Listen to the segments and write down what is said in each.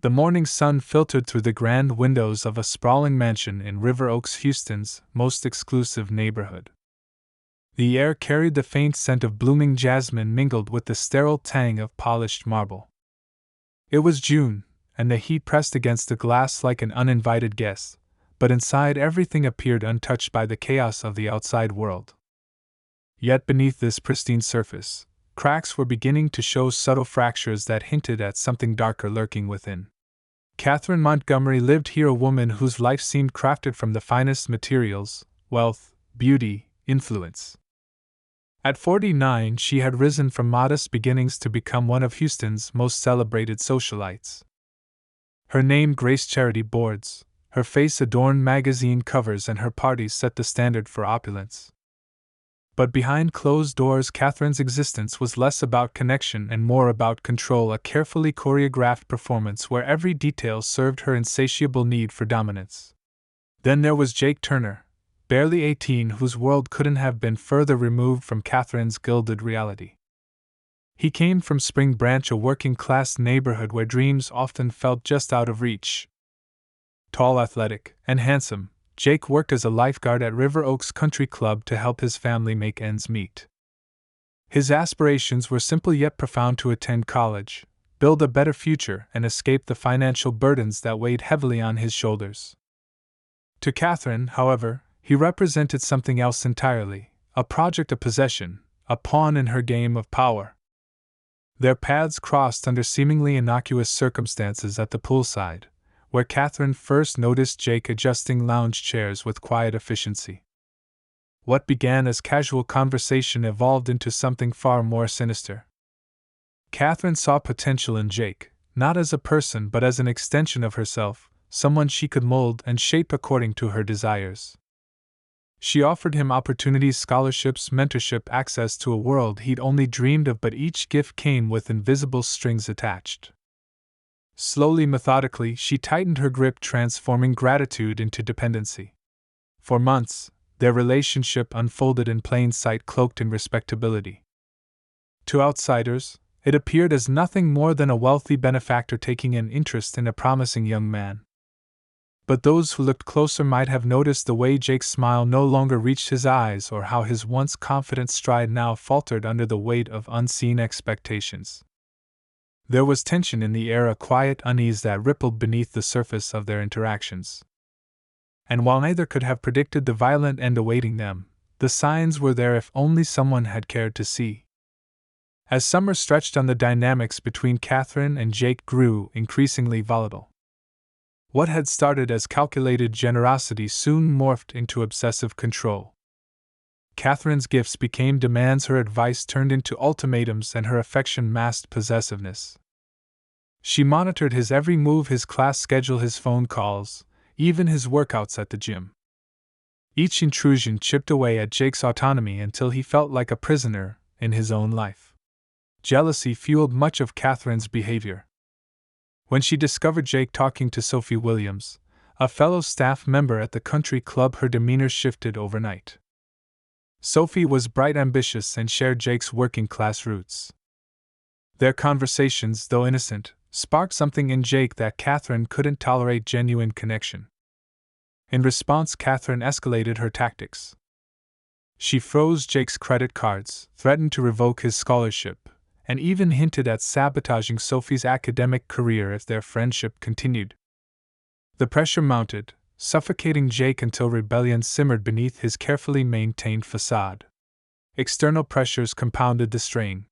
The morning sun filtered through the grand windows of a sprawling mansion in River Oaks, Houston's most exclusive neighborhood. The air carried the faint scent of blooming jasmine mingled with the sterile tang of polished marble. It was June, and the heat pressed against the glass like an uninvited guest, but inside everything appeared untouched by the chaos of the outside world. Yet beneath this pristine surface, cracks were beginning to show subtle fractures that hinted at something darker lurking within. Katherine Montgomery lived here, a woman whose life seemed crafted from the finest materials: wealth, beauty, influence. At 49, she had risen from modest beginnings to become one of Houston's most celebrated socialites. Her name graced charity boards, her face adorned magazine covers, and her parties set the standard for opulence. But behind closed doors, Katherine's existence was less about connection and more about control, a carefully choreographed performance where every detail served her insatiable need for dominance. Then there was Jake Turner, barely 18, whose world couldn't have been further removed from Katherine's gilded reality. He came from Spring Branch, a working-class neighborhood where dreams often felt just out of reach. Tall, athletic, and handsome, Jake worked as a lifeguard at River Oaks Country Club to help his family make ends meet. His aspirations were simple yet profound: to attend college, build a better future, and escape the financial burdens that weighed heavily on his shoulders. To Katherine, however, he represented something else entirely: a project of possession, a pawn in her game of power. Their paths crossed under seemingly innocuous circumstances at the poolside, where Katherine first noticed Jake adjusting lounge chairs with quiet efficiency. What began as casual conversation evolved into something far more sinister. Katherine saw potential in Jake, not as a person but as an extension of herself, someone she could mold and shape according to her desires. She offered him opportunities, scholarships, mentorship, access to a world he'd only dreamed of, but each gift came with invisible strings attached. Slowly, methodically, she tightened her grip, transforming gratitude into dependency. For months, their relationship unfolded in plain sight, cloaked in respectability. To outsiders, it appeared as nothing more than a wealthy benefactor taking an interest in a promising young man. But those who looked closer might have noticed the way Jake's smile no longer reached his eyes, or how his once confident stride now faltered under the weight of unseen expectations. There was tension in the air, a quiet unease that rippled beneath the surface of their interactions. And while neither could have predicted the violent end awaiting them, the signs were there if only someone had cared to see. As summer stretched on, the dynamics between Katherine and Jake grew increasingly volatile. What had started as calculated generosity soon morphed into obsessive control. Katherine's gifts became demands, her advice turned into ultimatums, and her affection masked possessiveness. She monitored his every move, his class schedule, his phone calls, even his workouts at the gym. Each intrusion chipped away at Jake's autonomy until he felt like a prisoner in his own life. Jealousy fueled much of Katherine's behavior. When she discovered Jake talking to Sophie Williams, a fellow staff member at the country club, her demeanor shifted overnight. Sophie was bright, ambitious, and shared Jake's working-class roots. Their conversations, though innocent, sparked something in Jake that Katherine couldn't tolerate: genuine connection. In response, Katherine escalated her tactics. She froze Jake's credit cards, threatened to revoke his scholarship, and even hinted at sabotaging Sophie's academic career if their friendship continued. The pressure mounted, suffocating Jake until rebellion simmered beneath his carefully maintained facade. External pressures compounded the strain.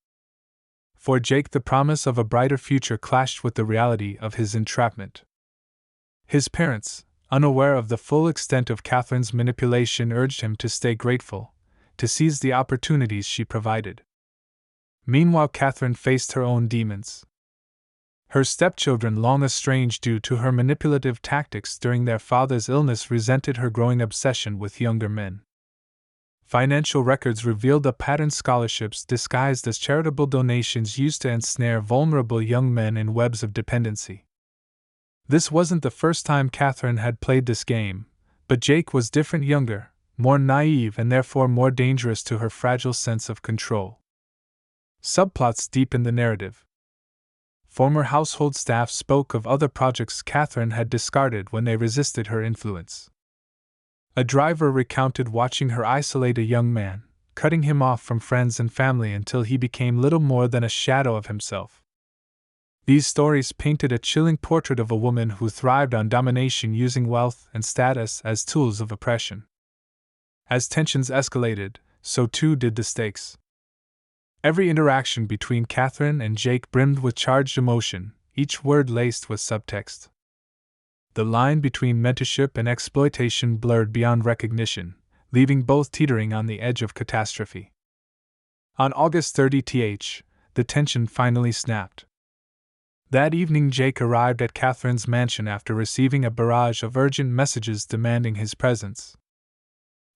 For Jake, the promise of a brighter future clashed with the reality of his entrapment. His parents, unaware of the full extent of Katherine's manipulation, urged him to stay grateful, to seize the opportunities she provided. Meanwhile, Katherine faced her own demons. Her stepchildren, long estranged due to her manipulative tactics during their father's illness, resented her growing obsession with younger men. Financial records revealed a pattern: scholarships disguised as charitable donations used to ensnare vulnerable young men in webs of dependency. This wasn't the first time Katherine had played this game, but Jake was different: younger, more naive, and therefore more dangerous to her fragile sense of control. Subplots deepened the narrative. Former household staff spoke of other projects Katherine had discarded when they resisted her influence. A driver recounted watching her isolate a young man, cutting him off from friends and family until he became little more than a shadow of himself. These stories painted a chilling portrait of a woman who thrived on domination, using wealth and status as tools of oppression. As tensions escalated, so too did the stakes. Every interaction between Katherine and Jake brimmed with charged emotion, each word laced with subtext. The line between mentorship and exploitation blurred beyond recognition, leaving both teetering on the edge of catastrophe. On August 30th, the tension finally snapped. That evening, Jake arrived at Katherine's mansion after receiving a barrage of urgent messages demanding his presence.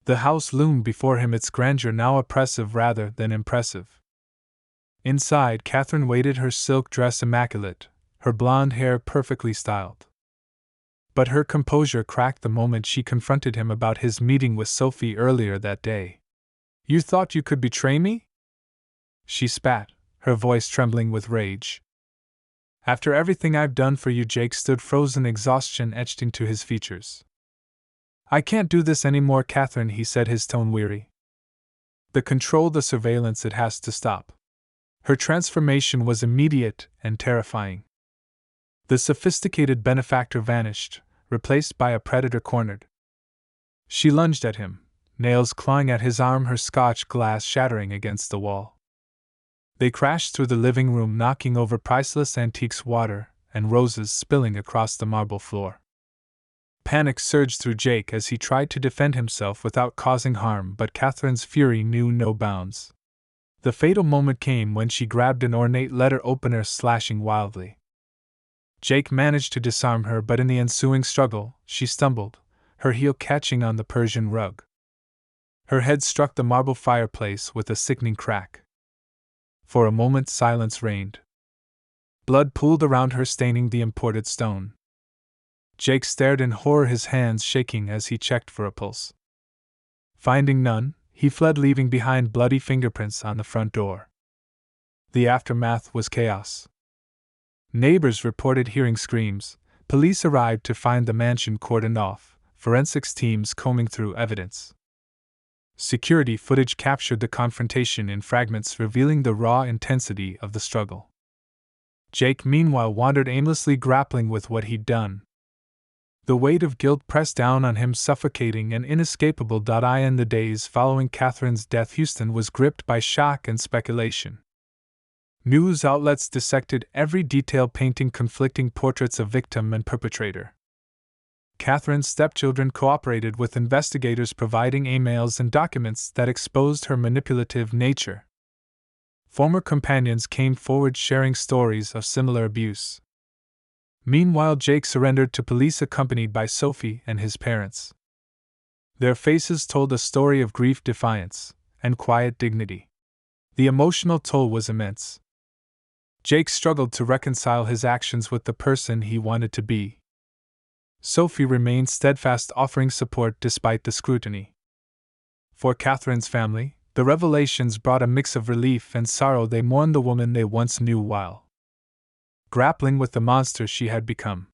The house loomed before him, its grandeur now oppressive rather than impressive. Inside, Katherine waited, her silk dress immaculate, her blonde hair perfectly styled. But her composure cracked the moment she confronted him about his meeting with Sophie earlier that day. "You thought you could betray me?" she spat, her voice trembling with rage. "After everything I've done for you," Jake stood, frozen exhaustion etched into his features. "I can't do this anymore, Katherine," he said, his tone weary. "The control, the surveillance, it has to stop." Her transformation was immediate and terrifying. The sophisticated benefactor vanished, replaced by a predator cornered. She lunged at him, nails clawing at his arm, her Scotch glass shattering against the wall. They crashed through the living room, knocking over priceless antiques, water, and roses spilling across the marble floor. Panic surged through Jake as he tried to defend himself without causing harm, but Katherine's fury knew no bounds. The fatal moment came when she grabbed an ornate letter opener, slashing wildly. Jake managed to disarm her, but in the ensuing struggle, she stumbled, her heel catching on the Persian rug. Her head struck the marble fireplace with a sickening crack. For a moment, silence reigned. Blood pooled around her, staining the imported stone. Jake stared in horror, his hands shaking as he checked for a pulse. Finding none, he fled, leaving behind bloody fingerprints on the front door. The aftermath was chaos. Neighbors reported hearing screams. Police arrived to find the mansion cordoned off, forensics teams combing through evidence. Security footage captured the confrontation in fragments, revealing the raw intensity of the struggle. Jake, meanwhile, wandered aimlessly, grappling with what he'd done. The weight of guilt pressed down on him, suffocating and inescapable. In the days following Katherine's death, Houston was gripped by shock and speculation. News outlets dissected every detail, painting conflicting portraits of victim and perpetrator. Katherine's stepchildren cooperated with investigators, providing emails and documents that exposed her manipulative nature. Former companions came forward, sharing stories of similar abuse. Meanwhile, Jake surrendered to police, accompanied by Sophie and his parents. Their faces told a story of grief, defiance, and quiet dignity. The emotional toll was immense. Jake struggled to reconcile his actions with the person he wanted to be. Sophie remained steadfast, offering support despite the scrutiny. For Katherine's family, the revelations brought a mix of relief and sorrow. They mourned the woman they once knew while grappling with the monster she had become.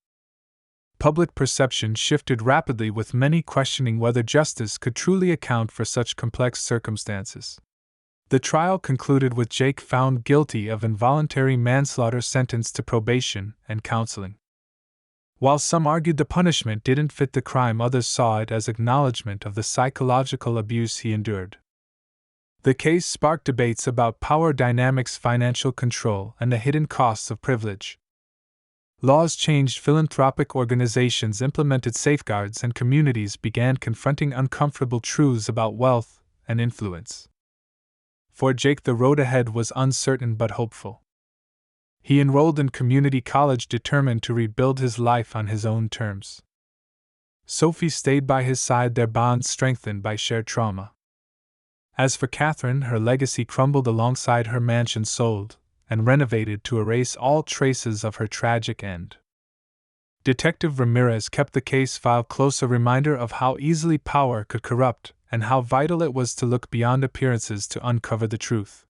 Public perception shifted rapidly, with many questioning whether justice could truly account for such complex circumstances. The trial concluded with Jake found guilty of involuntary manslaughter, sentenced to probation and counseling. While some argued the punishment didn't fit the crime, others saw it as acknowledgement of the psychological abuse he endured. The case sparked debates about power dynamics, financial control, and the hidden costs of privilege. Laws changed, philanthropic organizations implemented safeguards, and communities began confronting uncomfortable truths about wealth and influence. For Jake, the road ahead was uncertain but hopeful. He enrolled in community college, determined to rebuild his life on his own terms. Sophie stayed by his side, their bond strengthened by shared trauma. As for Katherine, her legacy crumbled alongside her mansion sold and renovated to erase all traces of her tragic end. Detective Ramirez kept the case file close, a reminder of how easily power could corrupt and how vital it was to look beyond appearances to uncover the truth.